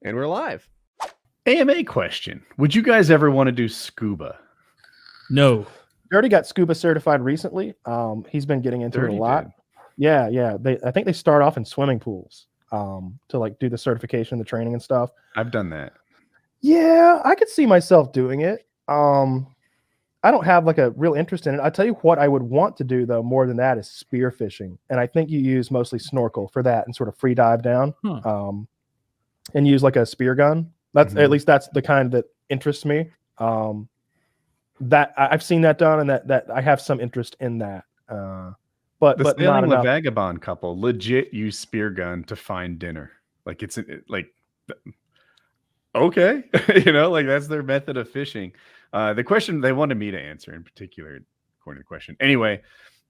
And we're live. AMA question. Would you guys ever want to do scuba? No. He already got scuba certified recently. He's been getting into it a lot. Did. Yeah. I think they start off in swimming pools to like do the certification, the training and stuff. I've done that. Yeah, I could see myself doing it. I don't have like a real interest in it. I tell you what I would want to do though, more than that, is spear fishing. And I think you use mostly snorkel for that and sort of free dive down. And use like a spear gun. That's at least that's the kind that interests me. That I've seen that done, and that I have some interest in that. But the not Sailing enough. Vagabond couple legit use spear gun to find dinner. Like it's like okay, like that's their method of fishing. The question they wanted me to answer in particular, according to the question. Anyway,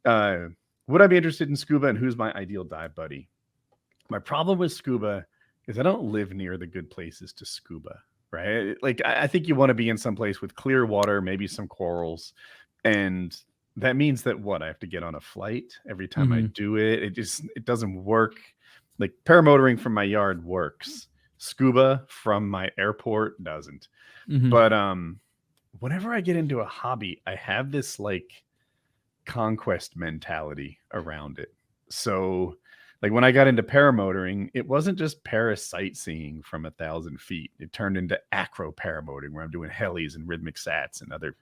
would I be interested in scuba, and who's my ideal dive buddy? My problem with scuba is I don't live near the good places to scuba, right? Like I think you want to be in some place with clear water, maybe some corals, and that means that I have to get on a flight every time I do it. It doesn't work. Like paramotoring from my yard works. Scuba from my airport doesn't. But whenever I get into a hobby, I have this like conquest mentality around it. So like when I got into paramotoring, it wasn't just sightseeing from 1,000 feet. It turned into acro paramotoring, where I'm doing helis and rhythmic sats and other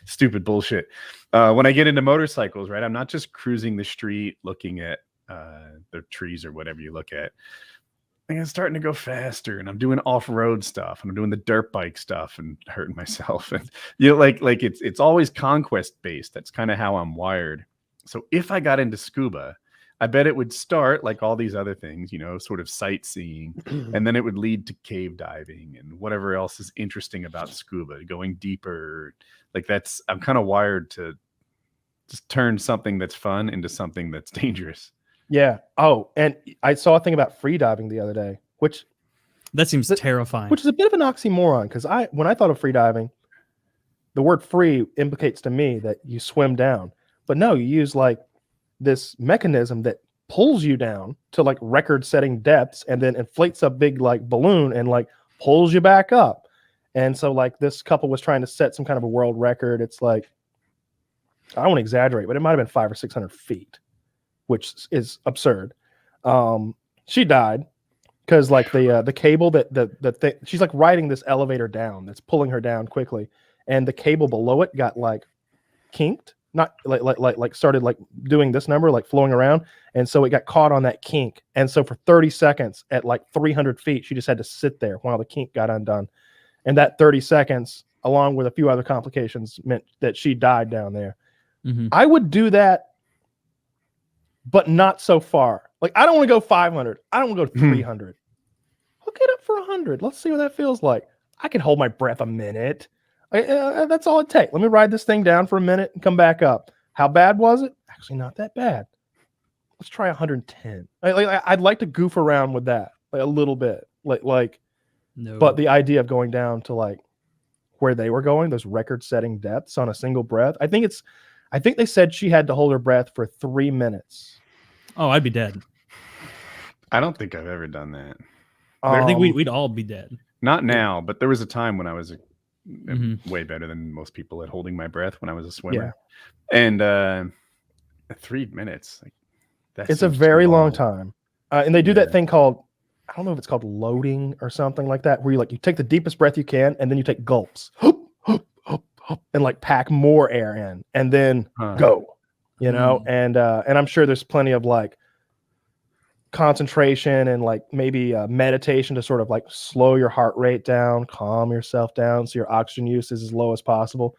stupid bullshit. When I get into motorcycles, right, I'm not just cruising the street looking at the trees or whatever you look at. I'm starting to go faster, and I'm doing off-road stuff, and I'm doing the dirt bike stuff and hurting myself. And like it's always conquest based. That's kind of how I'm wired. So if I got into scuba, I bet it would start like all these other things, sort of sightseeing, and then it would lead to cave diving and whatever else is interesting about scuba, going deeper. Like I'm kind of wired to just turn something that's fun into something that's dangerous. Yeah. Oh, and I saw a thing about free diving the other day, which that seems terrifying. Which is a bit of an oxymoron, because when I thought of free diving, the word free implicates to me that you swim down, but no, you use like this mechanism that pulls you down to like record-setting depths, and then inflates a big like balloon and like pulls you back up. And so like this couple was trying to set some kind of a world record. It's like, I don't want to exaggerate, but it might have been 500 or 600 feet, which is absurd. She died because like the cable that she's like riding this elevator down that's pulling her down quickly, and the cable below it got like kinked. Not like started like doing this number, like flowing around. And so it got caught on that kink. And so for 30 seconds at like 300 feet, she just had to sit there while the kink got undone. And that 30 seconds, along with a few other complications, meant that she died down there. I would do that, but not so far. Like, I don't want to go 500. I don't want to go 300. I'll get up for 100. Let's see what that feels like. I can hold my breath a minute. That's all it takes. Let me ride this thing down for a minute and come back up. How bad was it? Actually, not that bad. Let's try 110. I'd like to goof around with that like a little bit. No. But the idea of going down to like where they were going, those record-setting depths on a single breath. I think they said she had to hold her breath for 3 minutes. Oh, I'd be dead. I don't think I've ever done that. I think we'd all be dead. Not now, but there was a time when I was way better than most people at holding my breath when I was a swimmer. Yeah. And 3 minutes, like it's a very long time. And they do that thing called, I don't know if it's called loading or something like that, where you take the deepest breath you can, and then you take gulps and like pack more air in, and then go, and I'm sure there's plenty of like concentration and like maybe meditation to sort of like slow your heart rate down, calm yourself down, so your oxygen use is as low as possible.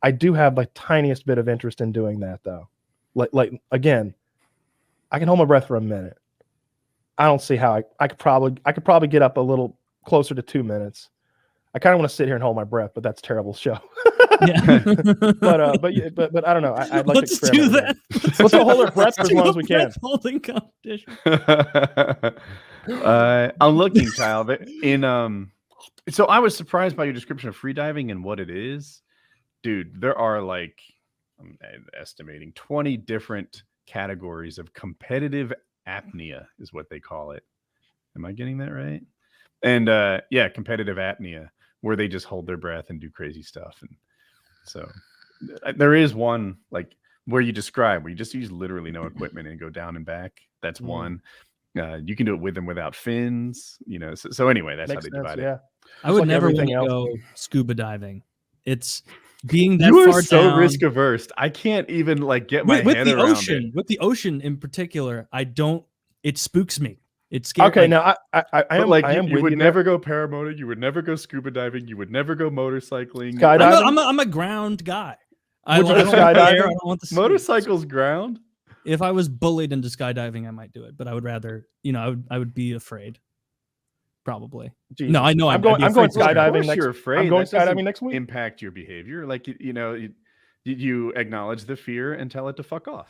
I do have the tiniest bit of interest in doing that though. Like again, I can hold my breath for a minute. I don't see how I could probably get up a little closer to 2 minutes. I kind of want to sit here and hold my breath, but that's a terrible show. Yeah. but I don't know. I'd like Let's to do that. Let's hold our breath for as long as we can. Holding competition. I'm looking, Kyle. So I was surprised by your description of freediving and what it is, dude. There are like, I'm estimating 20 different categories of competitive apnea, is what they call it. Am I getting that right? And yeah, competitive apnea, where they just hold their breath and do crazy stuff. And so there is one like where you describe where you just use literally no equipment and go down and back. That's one. You can do it with and without fins, you know. So anyway, that's Makes how they sense, divide yeah. it. I would like never want everything to else. go scuba diving. It's being that You are far so down. risk averse. I can't even like get my with head the around ocean. it. With the ocean in particular, I don't. It spooks me. It's scary. Okay, like, now I But am like I am you with would you there. never go paramotoring, you would never go scuba diving, you would never go motorcycling. Skydiving? I'm a ground guy. Would you I go don't want the air, skydiving? I don't want the sea. Motorcycles ground. If I was bullied into skydiving, I might do it, but I would rather, I would be afraid. Probably. Jesus. No, I know I'm I'd going. be I'm going afraid for sure. Of skydiving course next. you're afraid. I'm going That doesn't skydiving next week. Impact your behavior. Like you acknowledge the fear and tell it to fuck off.